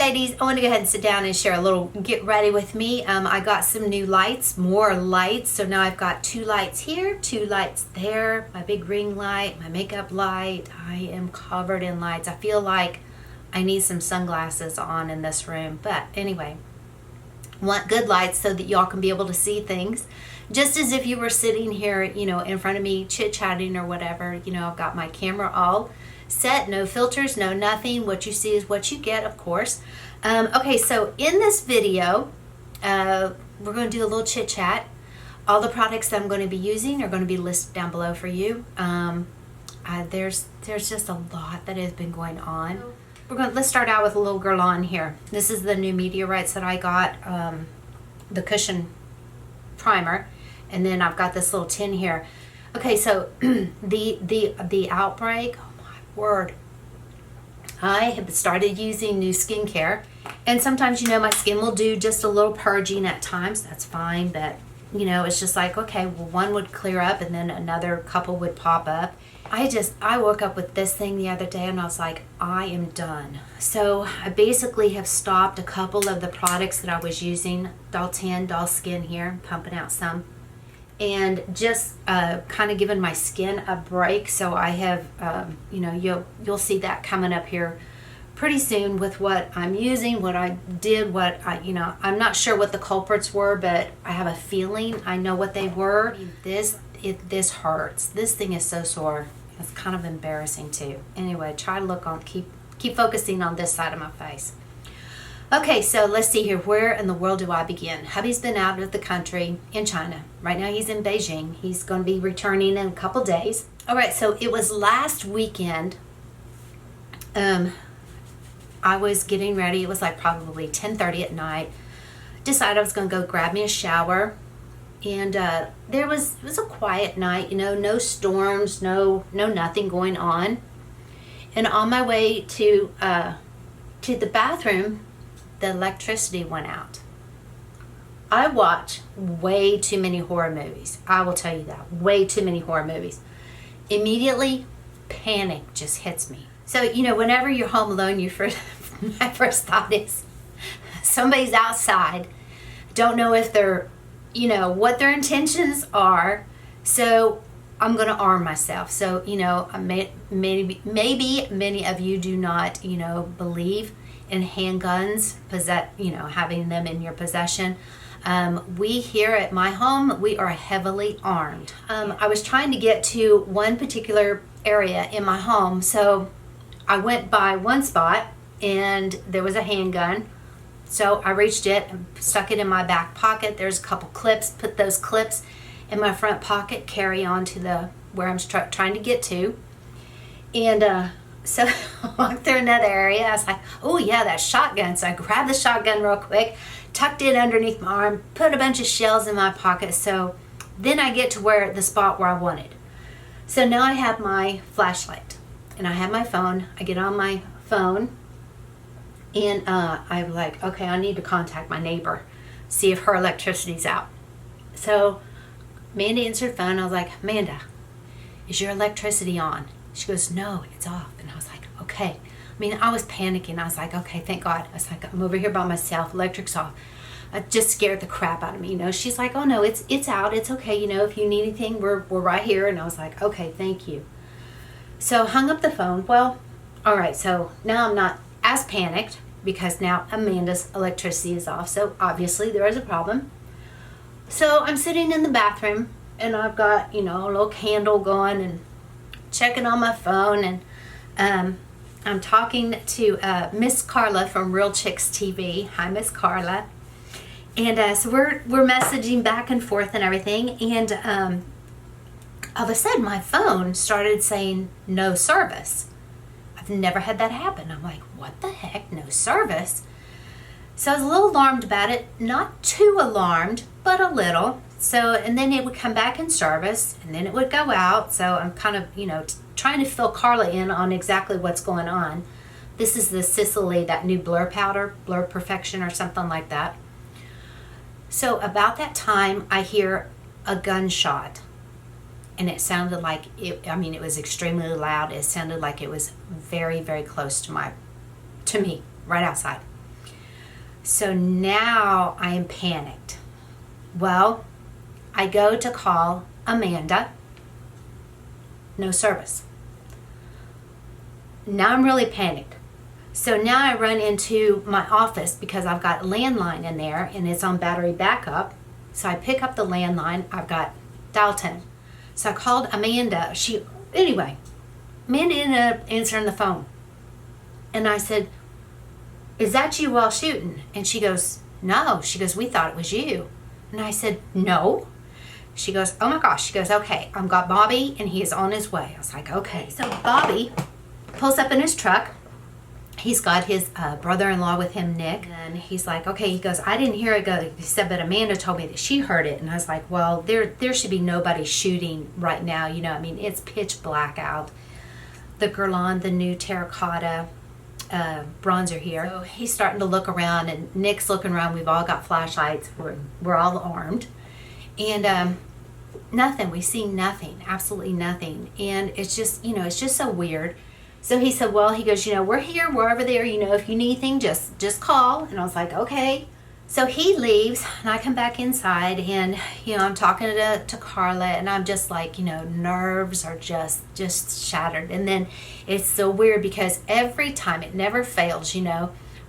ladies, I want to go ahead and sit down and share a little get ready with me. I got some new lights, more lights. So now I've got 2 lights here, 2 lights there, my big ring light, my makeup light. I am covered in lights. I feel like I need some sunglasses on in this room. But anyway, want good lights so that y'all can be able to see things. Just as if you were sitting here, you know, in front of me chit-chatting or whatever. You know, I've got my camera all set, no filters, no nothing. What you see is what you get, of course. Okay, so in this video, we're going to do a little chit chat. All the products that I'm going to be using are going to be listed down below for you. There's just a lot that has been going on. Let's start out with a little Gerlain here. This is the new Meteorites that I got, the cushion primer, and then I've got this little tin here. Okay, so the outbreak. Word. I have started using new skincare, and sometimes, you know, my skin will do just a little purging at times. That's fine, but you know, it's just like, okay, well, one would clear up and then another couple would pop up. I woke up with this thing the other day and I was like, I am done. So I basically have stopped a couple of the products that I was using. Doll Tan, Doll Skin here, pumping out some. And just kind of giving my skin a break. So I have, you know, you'll see that coming up here pretty soon with what I'm using, what I did, you know, I'm not sure what the culprits were, but I have a feeling I know what they were. This hurts. This thing is so sore. It's kind of embarrassing too. Anyway, try to look on, keep focusing on this side of my face. Okay, so let's see here. Where in the world do I begin? Hubby's been out of the country in China. Right now he's in Beijing. He's going to be returning in a couple days. All right, so it was last weekend. I was getting ready. It was like probably 10:30 at night. Decided I was going to go grab me a shower. And it was a quiet night, you know, no storms, no nothing going on. And on my way to the bathroom, the electricity went out. I watch way too many horror movies. I will tell you that. Way too many horror movies. Immediately, panic just hits me. So, you know, whenever you're home alone, my first thought is somebody's outside. Don't know if they're, you know, what their intentions are. So I'm going to arm myself. So, you know, maybe many of you do not, you know, believe in handguns, having them in your possession. We here at my home, we are heavily armed. I was trying to get to one particular area in my home, so I went by one spot and there was a handgun. So I reached it and stuck it in my back pocket. There's a couple clips, put those clips in my front pocket, carry on to where I'm trying to get to. And so I walked through another area. I was like, oh yeah, that shotgun. So I grabbed the shotgun real quick, tucked it underneath my arm, put a bunch of shells in my pocket. So then I get to the spot where I wanted. So now I have my flashlight and I have my phone. I get on my phone and I'm like, okay, I need to contact my neighbor, see if her electricity's out. So Amanda answered the phone. I was like, Amanda, is your electricity on? She goes, no, it's off. And I was like, okay. I mean, I was panicking. I was like, okay, thank God. I was like, I'm over here by myself. Electric's off. It just scared the crap out of me. You know, she's like, oh no, it's out. It's okay. You know, if you need anything, we're right here. And I was like, okay, thank you. So hung up the phone. Well, all right. So now I'm not as panicked because now Amanda's electricity is off. So obviously there is a problem. So I'm sitting in the bathroom and I've got, you know, a little candle going and checking on my phone, and I'm talking to Miss Carla from Real Chicks TV. Hi, Miss Carla. And so we're messaging back and forth and everything, and all of a sudden my phone started saying no service. I've never had that happen. I'm like, what the heck, no service? So I was a little alarmed about it, not too alarmed, but a little. So, and then it would come back in service, and then it would go out. So I'm kind of, you know, trying to fill Carla in on exactly what's going on. This is the Sicily, that new blur powder, Blur Perfection or something like that. So about that time, I hear a gunshot, and it sounded like it was extremely loud. It sounded like it was very, very close to me, right outside. So now I am panicked. Well, I go to call Amanda. No service. Now I'm really panicked. So now I run into my office because I've got a landline in there and it's on battery backup. So I pick up the landline. I've got dial tone. So I called Amanda. Amanda ended up answering the phone. And I said, "Is that you while shooting?" And she goes, "No." She goes, "We thought it was you." And I said, "No." She goes, "Oh my gosh." She goes, "Okay, I've got Bobby and he is on his way." I was like, okay. So Bobby pulls up in his truck. He's got his brother-in-law with him, Nick. And he's like, okay, he goes, "I didn't hear it go." He said, "But Amanda told me that she heard it." And I was like, well, there should be nobody shooting right now. You know, I mean, it's pitch black out. The Gerlain, the new terracotta bronzer here. So he's starting to look around and Nick's looking around. We've all got flashlights. We're all armed. And nothing. We see nothing. Absolutely nothing. And it's just, it's just so weird. So he said, well, he goes, we're here, we're over there, if you need anything, just call. And I was like, okay. So he leaves and I come back inside and, I'm talking to Carla and I'm just like, nerves are just shattered. And then it's so weird because every time, it never fails,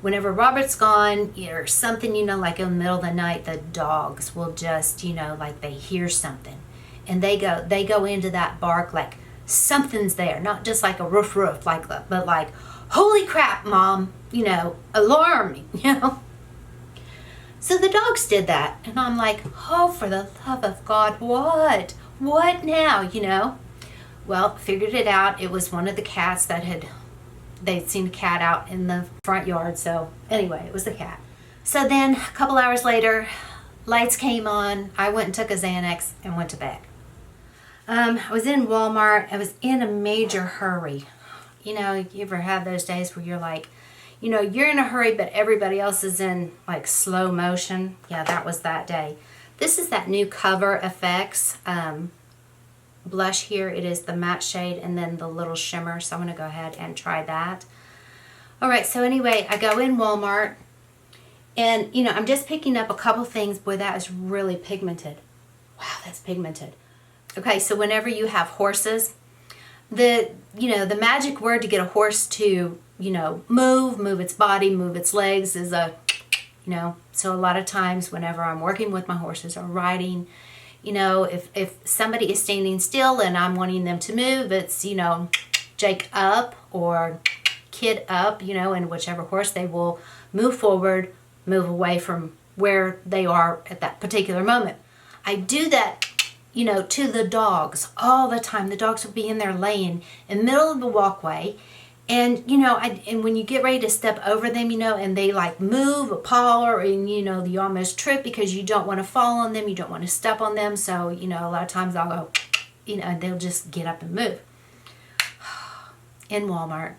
whenever Robert's gone or something, like in the middle of the night, the dogs will just, like they hear something and they go into that bark like something's there, not just like a roof, but like, holy crap, Mom, alarm, So the dogs did that. And I'm like, oh, for the love of God, what? What now, Well, figured it out. It was one of the cats they'd seen a cat out in the front yard. So anyway, it was the cat. So then a couple hours later, lights came on. I went and took a Xanax and went to bed. I was in Walmart. I was in a major hurry. You ever have those days where you're like, you're in a hurry, but everybody else is in like slow motion? Yeah, that was that day. This is that new Cover FX blush here. It is the matte shade and then the little shimmer. So I'm going to go ahead and try that. All right, so anyway, I go in Walmart and, I'm just picking up a couple things. Boy, that is really pigmented. Wow, that's pigmented. Okay, so whenever you have horses, the magic word to get a horse to, move its body, move its legs is so a lot of times whenever I'm working with my horses or riding, if somebody is standing still and I'm wanting them to move, it's, Jake up or Kid up, and whichever horse they will move forward, move away from where they are at that particular moment. I do that to the dogs all the time. The dogs will be in there laying in the middle of the walkway. And, and when you get ready to step over them, and they like move a paw and, you almost trip because you don't want to fall on them. You don't want to step on them. So, a lot of times I'll go, and they'll just get up and move. In Walmart,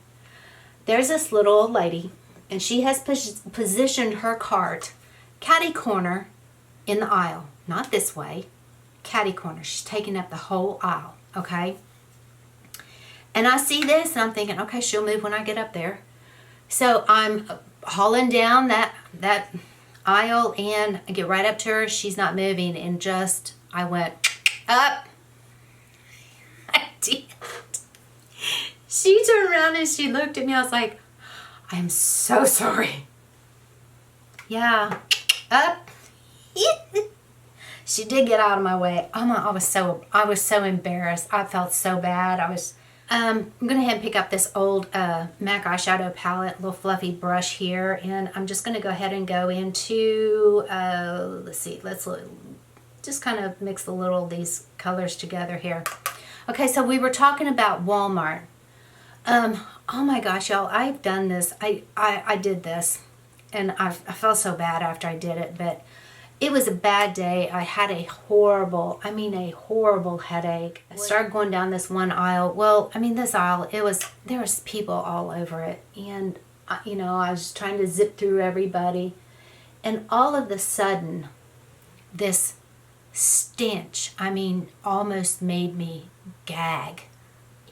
there's this little old lady and she has positioned her cart catty corner in the aisle. Not this way. Catty corner. She's taking up the whole aisle, okay? And I see this and I'm thinking, okay, she'll move when I get up there. So I'm hauling down that aisle and I get right up to her. She's not moving and I went up. I did. She turned around and she looked at me. I was like, I am so sorry. Yeah, up. She did get out of my way. I was so embarrassed. I felt so bad. I'm going to head and pick up this old MAC eyeshadow palette, little fluffy brush here, and I'm just going to go ahead and go into, let's just kind of mix these colors together here. Okay, so we were talking about Walmart. Oh my gosh, y'all, I've done this. I did this, and I felt so bad after I did it, but it was a bad day. I had a horrible headache. I started going down this one aisle. Well, this aisle, there was people all over it. And, I was trying to zip through everybody. And all of a sudden, this stench, almost made me gag,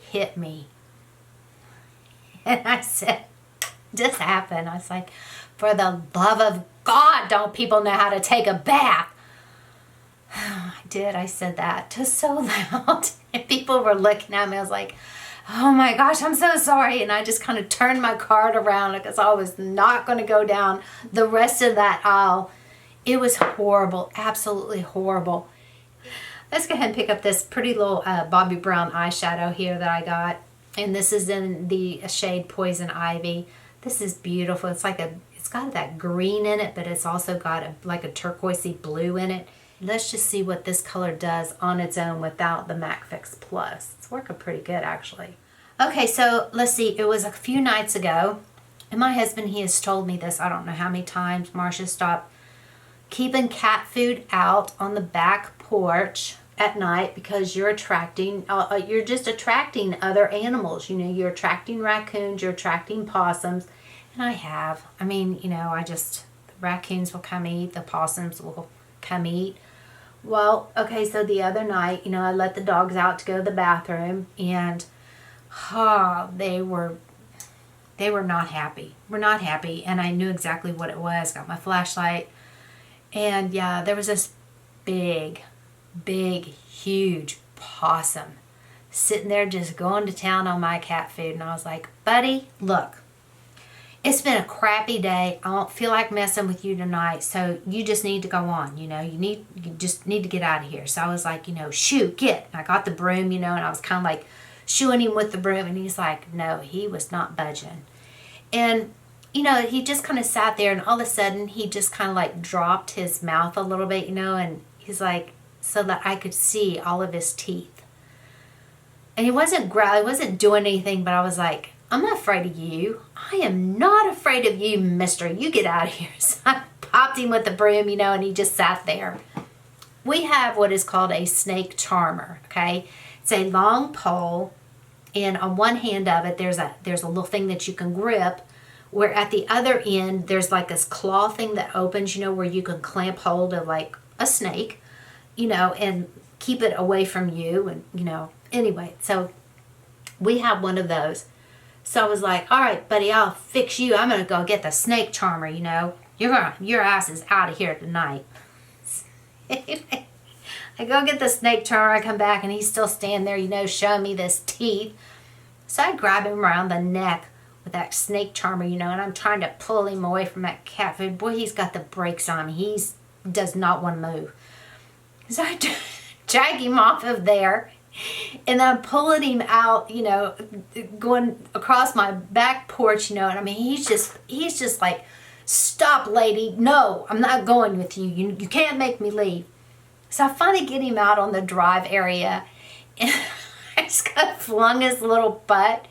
hit me. And I said, this happened. I was like, for the love of God, don't people know how to take a bath? I did. I said that just so loud. And people were looking at me. I was like, oh my gosh, I'm so sorry. And I just kind of turned my cart around because I was not going to go down the rest of that aisle. It was horrible. Absolutely horrible. Let's go ahead and pick up this pretty little Bobbi Brown eyeshadow here that I got. And this is in the shade Poison Ivy. This is beautiful. It's got that green in it, but it's also got like a turquoisey blue in it. Let's just see what this color does on its own without the MAC Fix Plus. It's working pretty good, actually. Okay, so let's see. It was a few nights ago, and my husband, he has told me this I don't know how many times. Marsha, stop keeping cat food out on the back porch at night because you're just attracting other animals. You know, you're attracting raccoons, you're attracting possums, and I have. I mean, you know, the raccoons will come eat, the possums will come eat. Well, okay, so the other night, you know, I let the dogs out to go to the bathroom, and they were not happy. We're not happy, and I knew exactly what it was. Got my flashlight, and yeah, there was this big, huge possum sitting there just going to town on my cat food, and I was like, buddy, look. It's been a crappy day. I don't feel like messing with you tonight, so you just need to go on, you know. You just need to get out of here. So I was like, you know, shoo, get. And I got the broom, you know, and I was kind of like shooing him with the broom, and he's like, no, he was not budging. And, you know, he just kind of sat there, and all of a sudden he just kind of like dropped his mouth a little bit, you know, and he's like, so that I could see all of his teeth. And he wasn't growling, he wasn't doing anything, but I was like, I'm not afraid of you. I am not afraid of you, mister. You get out of here. So I popped him with the broom, you know, and he just sat there. We have what is called a snake charmer, okay? It's a long pole, and on one hand of it, there's a little thing that you can grip, where at the other end, there's like this claw thing that opens, you know, where you can clamp hold of like a snake, you know, and keep it away from you, and, you know, anyway, so we have one of those. So I was like, all right, buddy, I'll fix you. I'm going to go get the snake charmer, you know. Your ass is out of here tonight. Anyway, I go get the snake charmer. I come back, and he's still standing there, you know, showing me this teeth. So I grab him around the neck with that snake charmer, you know, and I'm trying to pull him away from that cat food. Boy, he's got the brakes on him. He does not want to move. So I drag him off of there. And I'm pulling him out, you know, going across my back porch, you know, and I mean, he's just like, stop, lady. No, I'm not going with you. You can't make me leave. So I finally get him out on the drive area, and I just kind of flung his little butt.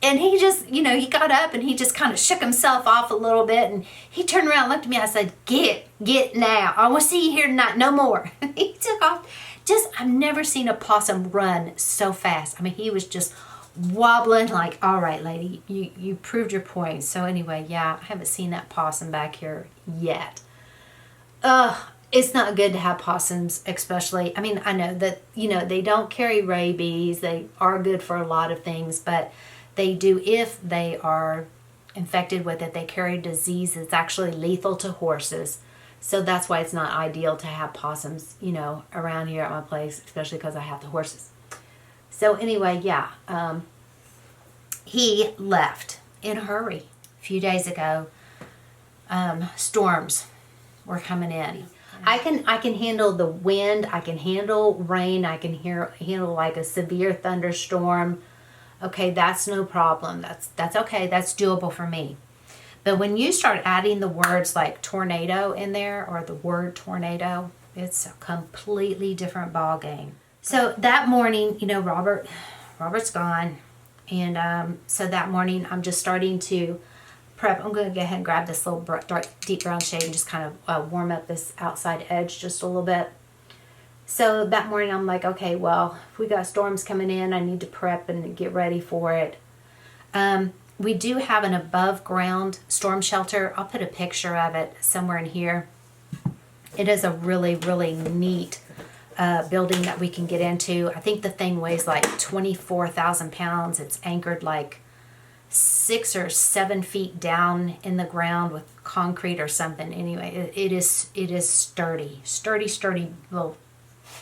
And he just, you know, he got up and he just kind of shook himself off a little bit, and he turned around and looked at me. I said, get now. I want to see you here tonight. No more. He took off. I've never seen a possum run so fast. I mean, he was just wobbling like, all right, lady, you proved your point. So anyway, yeah, I haven't seen that possum back here yet. It's not good to have possums, especially. I mean, I know that, you know, they don't carry rabies. They are good for a lot of things, but they do, if they are infected with it, they carry disease that's actually lethal to horses. So that's why it's not ideal to have possums, you know, around here at my place, especially because I have the horses. So anyway, yeah, he left in a hurry a few days ago. Storms were coming in. I can handle the wind. I can handle rain. I can handle like a severe thunderstorm. Okay, that's no problem. That's okay. That's doable for me. But when you start adding the words like tornado in there, or the word tornado, it's a completely different ball game. So that morning, you know, Robert's gone. And so that morning, I'm just starting to prep. I'm going to go ahead and grab this little dark, deep brown shade and just kind of warm up this outside edge just a little bit. So that morning, I'm like, okay, well, if we got storms coming in, I need to prep and get ready for it. We do have an above ground storm shelter. I'll put a picture of it somewhere in here. It is a really, really neat building that we can get into. I think the thing weighs like 24,000 pounds. It's anchored like 6 or 7 feet down in the ground with concrete or something. Anyway, it is sturdy, little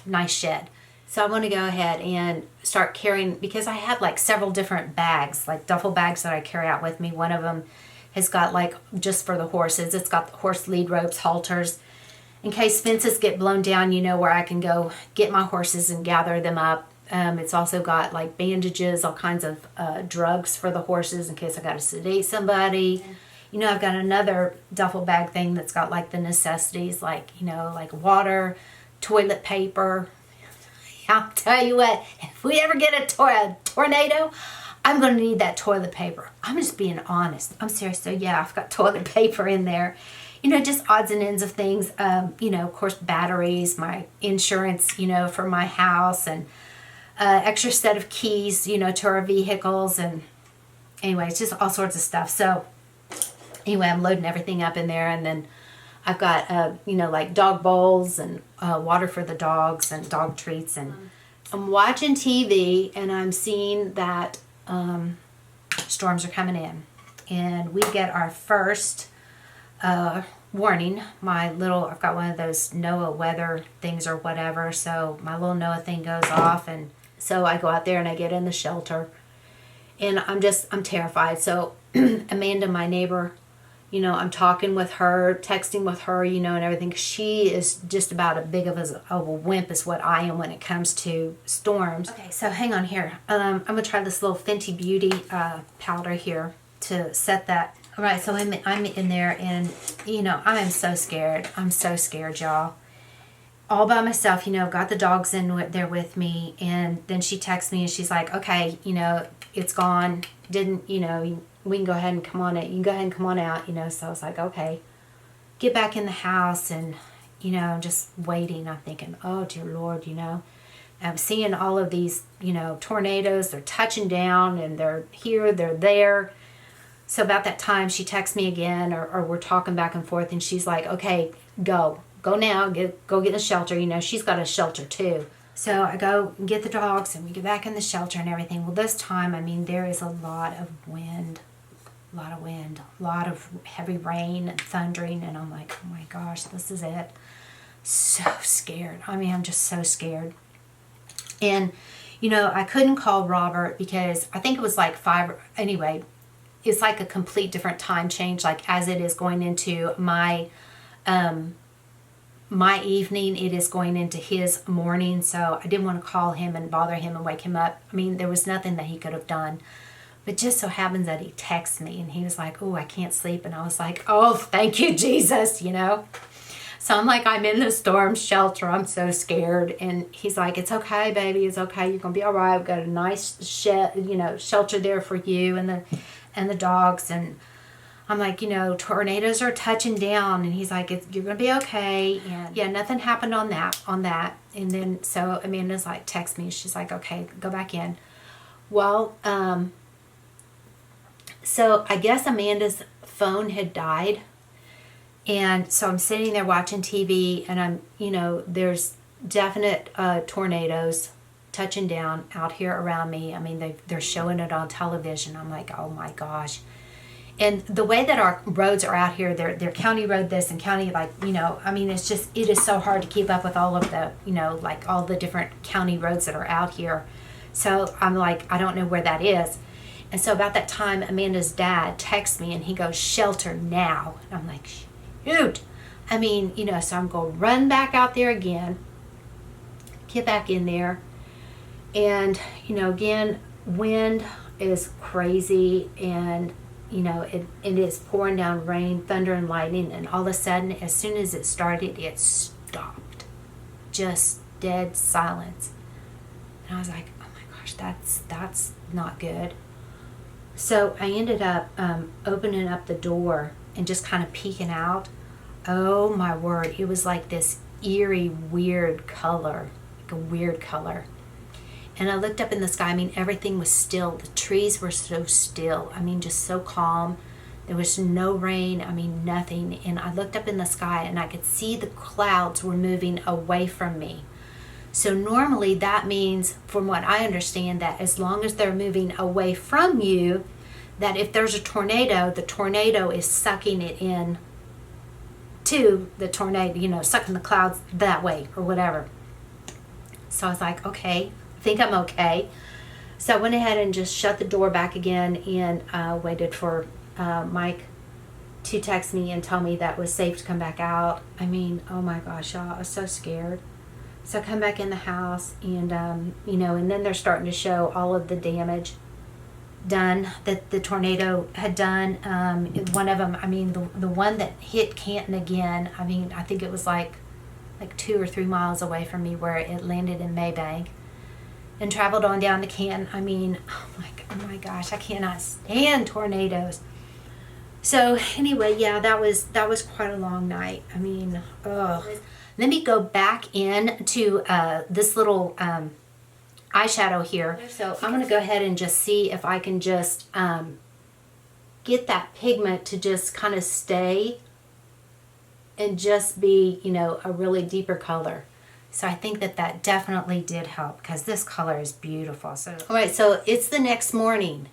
nice shed. So I want to go ahead and start carrying, because I have like several different bags, like duffel bags that I carry out with me. One of them has got like just for the horses. It's got the horse lead ropes, halters, in case fences get blown down, you know, where I can go get my horses and gather them up. It's also got like bandages, all kinds of drugs for the horses in case I got to sedate somebody. You know, I've got another duffel bag thing that's got like the necessities, like, you know, like water, toilet paper. I'll tell you what, if we ever get a tornado, I'm going to need that toilet paper. I'm just being honest. I'm serious. So yeah, I've got toilet paper in there. You know, just odds and ends of things. You know, of course, batteries, my insurance, you know, for my house, and extra set of keys, you know, to our vehicles. And anyway, it's just all sorts of stuff. So anyway, I'm loading everything up in there, and then I've got, you know, like dog bowls and water for the dogs and dog treats. And I'm watching TV, and I'm seeing that storms are coming in. And we get our first warning. I've got one of those NOAA weather things or whatever. So my little NOAA thing goes off. And so I go out there and I get in the shelter. And I'm terrified. So Amanda, my neighbor, you know, I'm talking with her, texting with her, you know, and everything. She is just about as big of a wimp as what I am when it comes to storms. Okay, so hang on here. I'm going to try this little Fenty Beauty powder here to set that. All right, so I'm in there, and, you know, I am so scared. I'm so scared, y'all. All by myself, you know, got the dogs in there with me, and then she texts me, and she's like, okay, you know, it's gone. You know, we can go ahead and come on out. You can go ahead and come on out, you know. So I was like, okay. Get back in the house, and, you know, just waiting. I'm thinking, oh, dear Lord, you know. I'm seeing all of these, you know, tornadoes. They're touching down, and they're here, they're there. So about that time, she texts me again, or we're talking back and forth, and she's like, okay, go now, go get in the shelter. You know, she's got a shelter too. So I go and get the dogs, and we get back in the shelter and everything. Well, this time, I mean, there is a lot of wind, a lot of heavy rain and thundering, and I'm like, oh my gosh, this is it. So scared. I mean, I'm just so scared. And, you know, I couldn't call Robert because I think it was like 5, anyway, it's like a complete different time change, like as it is going into my evening, it is going into his morning. So I didn't want to call him and bother him and wake him up. I mean, there was nothing that he could have done. But just so happens that he texts me, and he was like, oh, I can't sleep. And I was like, oh, thank you, Jesus, you know. So I'm like, I'm in the storm shelter. I'm so scared. And he's like, it's okay, baby. It's okay. You're going to be all right. We've got a nice shelter there for you and the dogs. And I'm like, you know, tornadoes are touching down. And he's like, you're going to be okay. And yeah, nothing happened on that. And then so Amanda's like, text me. She's like, okay, go back in. Well, so I guess Amanda's phone had died. And so I'm sitting there watching TV, and I'm, you know, there's definite tornadoes touching down out here around me. I mean, they're showing it on television. I'm like, oh my gosh. And the way that our roads are out here, they're county road this and county, like, you know, I mean, it is so hard to keep up with all of the, you know, like all the different county roads that are out here. So I'm like, I don't know where that is. And so about that time, Amanda's dad texts me, and he goes, shelter now. And I'm like, shoot. I mean, you know, so I'm going to run back out there again, get back in there. And, you know, again, wind is crazy, and, you know, it is pouring down rain, thunder, and lightning. And all of a sudden, as soon as it started, it stopped. Just dead silence. And I was like, oh my gosh, that's not good. So I ended up opening up the door and just kind of peeking out. Oh my word, it was like this eerie, weird color, like a weird color. And I looked up in the sky. I mean, everything was still. The trees were so still. I mean, just so calm. There was no rain. I mean, nothing. And I looked up in the sky, and I could see the clouds were moving away from me. So normally that means, from what I understand, that as long as they're moving away from you, that if there's a tornado, the tornado is sucking it in to the tornado, you know, sucking the clouds that way or whatever. So I was like, okay, I think I'm okay. So I went ahead and just shut the door back again and waited for Mike to text me and tell me that it was safe to come back out. I mean, oh my gosh, y'all, I was so scared. So I come back in the house and, you know, and then they're starting to show all of the damage done that the tornado had done. One of them, I mean, the one that hit Canton again, I mean, I think it was like 2 or 3 miles away from me where it landed in Mabank and traveled on down to Canton. I mean, oh my gosh, I cannot stand tornadoes. So anyway, yeah, that was quite a long night. I mean, ugh. Let me go back in to this little eyeshadow here. So I'm going to go ahead and just see if I can just get that pigment to just kind of stay and just be, you know, a really deeper color. So I think that definitely did help because this color is beautiful. So all right, so it's the next morning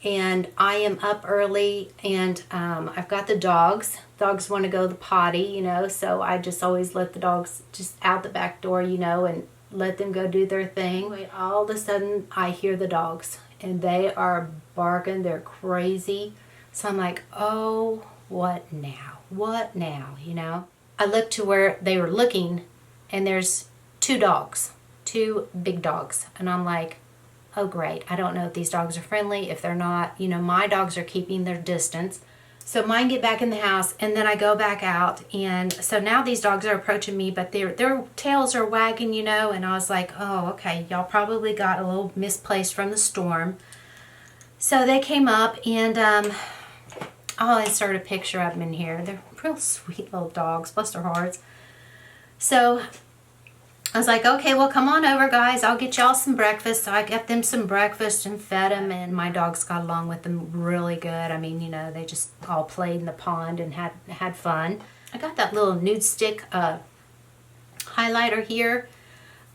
and I am up early and I've got the dogs. Dogs want to go to the potty, you know, so I just always let the dogs just out the back door, you know, and let them go do their thing. All of a sudden I hear the dogs and they are barking. They're crazy. So I'm like, oh, what now? What now, you know? I looked to where they were looking and there's 2 dogs, 2 big dogs. And I'm like, oh great, I don't know if these dogs are friendly, if they're not. You know, my dogs are keeping their distance. So mine get back in the house and then I go back out. And so now these dogs are approaching me, but their tails are wagging, you know. And I was like, oh, okay, y'all probably got a little misplaced from the storm. So they came up and I'll insert a picture of them in here. They're real sweet little dogs, bless their hearts. So I was like, okay, well, come on over, guys. I'll get y'all some breakfast. So I got them some breakfast and fed them, and my dogs got along with them really good. I mean, you know, they just all played in the pond and had fun. I got that little nude stick highlighter here.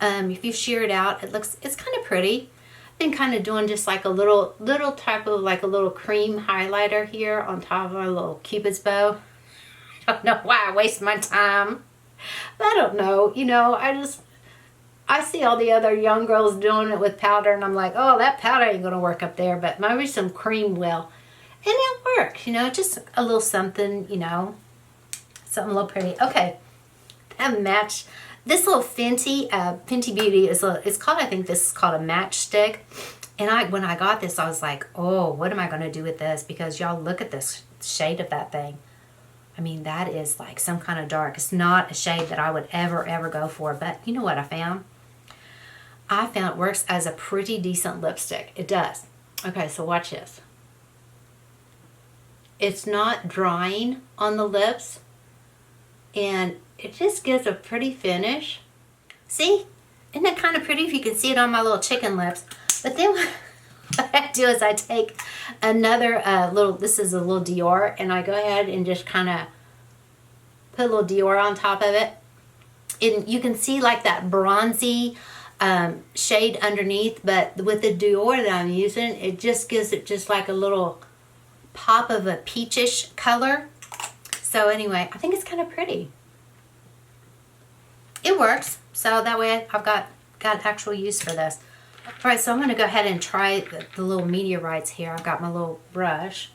If you shear it out, it's kind of pretty. I've been kind of doing just like a little type of like a little cream highlighter here on top of a little Cupid's bow. I don't know why I waste my time. I don't know, you know, I see all the other young girls doing it with powder and I'm like, oh, that powder ain't gonna work up there, but maybe some cream will. And it works, you know, just a little something, you know, something a little pretty. Okay, that match, this little Fenty Beauty it's called, I think this is called a matchstick. And when I got this, I was like, oh, what am I gonna do with this? Because y'all look at this shade of that thing. I mean, that is like some kind of dark. It's not a shade that I would ever go for. But you know what I found? I found it works as a pretty decent lipstick. It does. Okay, so watch this. It's not drying on the lips. And it just gives a pretty finish. See? Isn't that kind of pretty if you can see it on my little chicken lips? But then what I do is I take another this is a little Dior, and I go ahead and just kind of put a little Dior on top of it. And you can see like that bronzy shade underneath, but with the Dior that I'm using, it just gives it just like a little pop of a peachish color. So anyway, I think it's kind of pretty. It works, so that way I've got actual use for this. All right, so I'm going to go ahead and try the little meteorites here. I've got my little brush.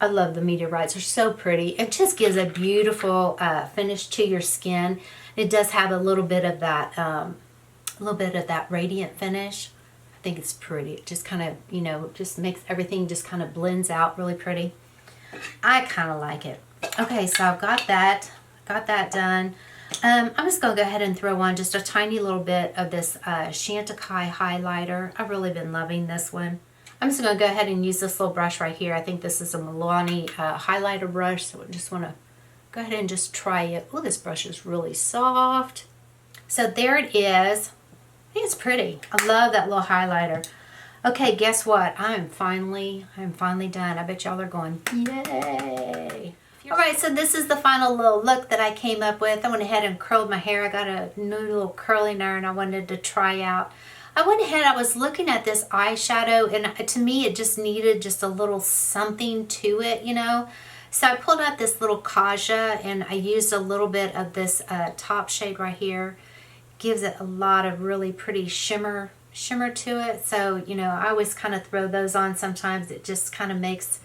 I love the meteorites. They're so pretty. It just gives a beautiful finish to your skin. It does have a little bit of that radiant finish. I think it's pretty. It just kind of, you know, just makes everything just kind of blends out really pretty. I kind of like it. Okay, so I've got that done. I'm just going to go ahead and throw on just a tiny little bit of this Chantecaille highlighter. I've really been loving this one. I'm just going to go ahead and use this little brush right here. I think this is a Milani highlighter brush, so I just want to go ahead and just try it. Oh, this brush is really soft. So there it is. I think it's pretty. I love that little highlighter. Okay, guess what? I'm finally done. I bet y'all are going, yay! All right, so this is the final little look that I came up with. I went ahead and curled my hair. I got a new little curling iron I wanted to try out. I went ahead, I was looking at this eyeshadow, and to me it just needed just a little something to it, you know. So I pulled out this little Kaja, and I used a little bit of this top shade right here. Gives it a lot of really pretty shimmer to it. So, you know, I always kind of throw those on sometimes. It just kind of makes,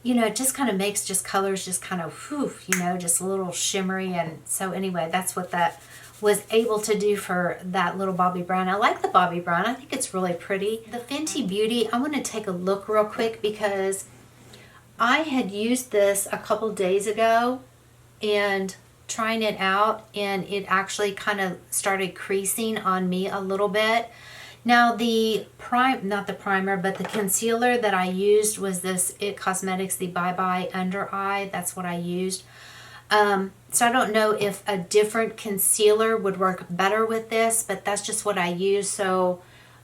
you know, it just kind of makes just colors just kind of, whew, you know, just a little shimmery. And so anyway, that's what that was able to do for that little Bobbi Brown. I like the Bobbi Brown. I think it's really pretty. The Fenty Beauty, I'm going to take a look real quick because I had used this a couple days ago and trying it out, and it actually kind of started creasing on me a little bit. Now the not the primer, but the concealer that I used was this IT Cosmetics, the Bye Bye Under Eye. That's what I used. So I don't know if a different concealer would work better with this, but that's just what I use. So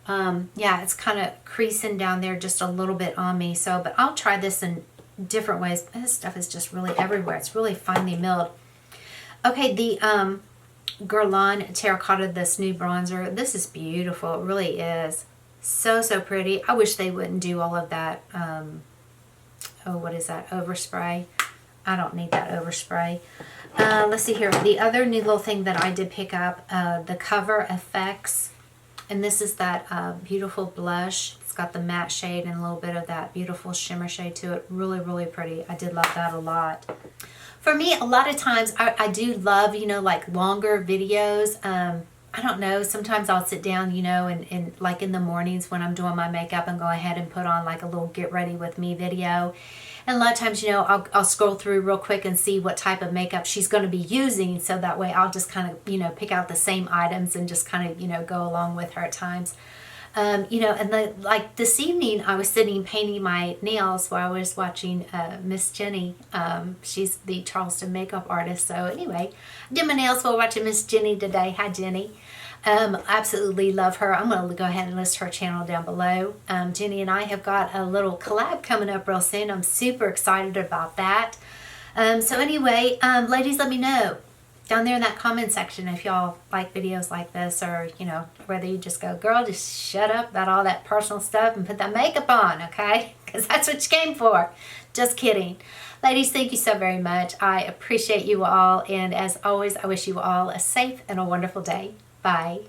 yeah, it's kind of creasing down there just a little bit on me. So, but I'll try this in different ways. This stuff is just really everywhere. It's really finely milled. Okay, the Gerlain Terracotta, this new bronzer. This is beautiful. It really is. So, so pretty. I wish they wouldn't do all of that, oh, what is that, overspray. I don't need that overspray. Let's see here. The other new little thing that I did pick up, the Cover FX. And this is that beautiful blush. It's got the matte shade and a little bit of that beautiful shimmer shade to it. Really, really pretty. I did love that a lot. For me, a lot of times, I do love, you know, like longer videos. I don't know, sometimes I'll sit down, you know, and like in the mornings when I'm doing my makeup and go ahead and put on like a little get ready with me video. And a lot of times, you know, I'll scroll through real quick and see what type of makeup she's going to be using. So that way I'll just kind of, you know, pick out the same items and just kind of, you know, go along with her at times. You know, and like this evening I was sitting painting my nails while I was watching Miss Ginny. She's the Charleston makeup artist. So anyway, I did my nails while watching Miss Ginny today. Hi, Ginny. Absolutely love her. I'm going to go ahead and list her channel down below. Ginny and I have got a little collab coming up real soon. I'm super excited about that. So anyway, ladies, let me know down there in that comment section if y'all like videos like this, or, you know, whether you just go, girl, just shut up about all that personal stuff and put that makeup on, okay? Because that's what you came for. Just kidding. Ladies, thank you so very much. I appreciate you all. And as always, I wish you all a safe and a wonderful day. Bye.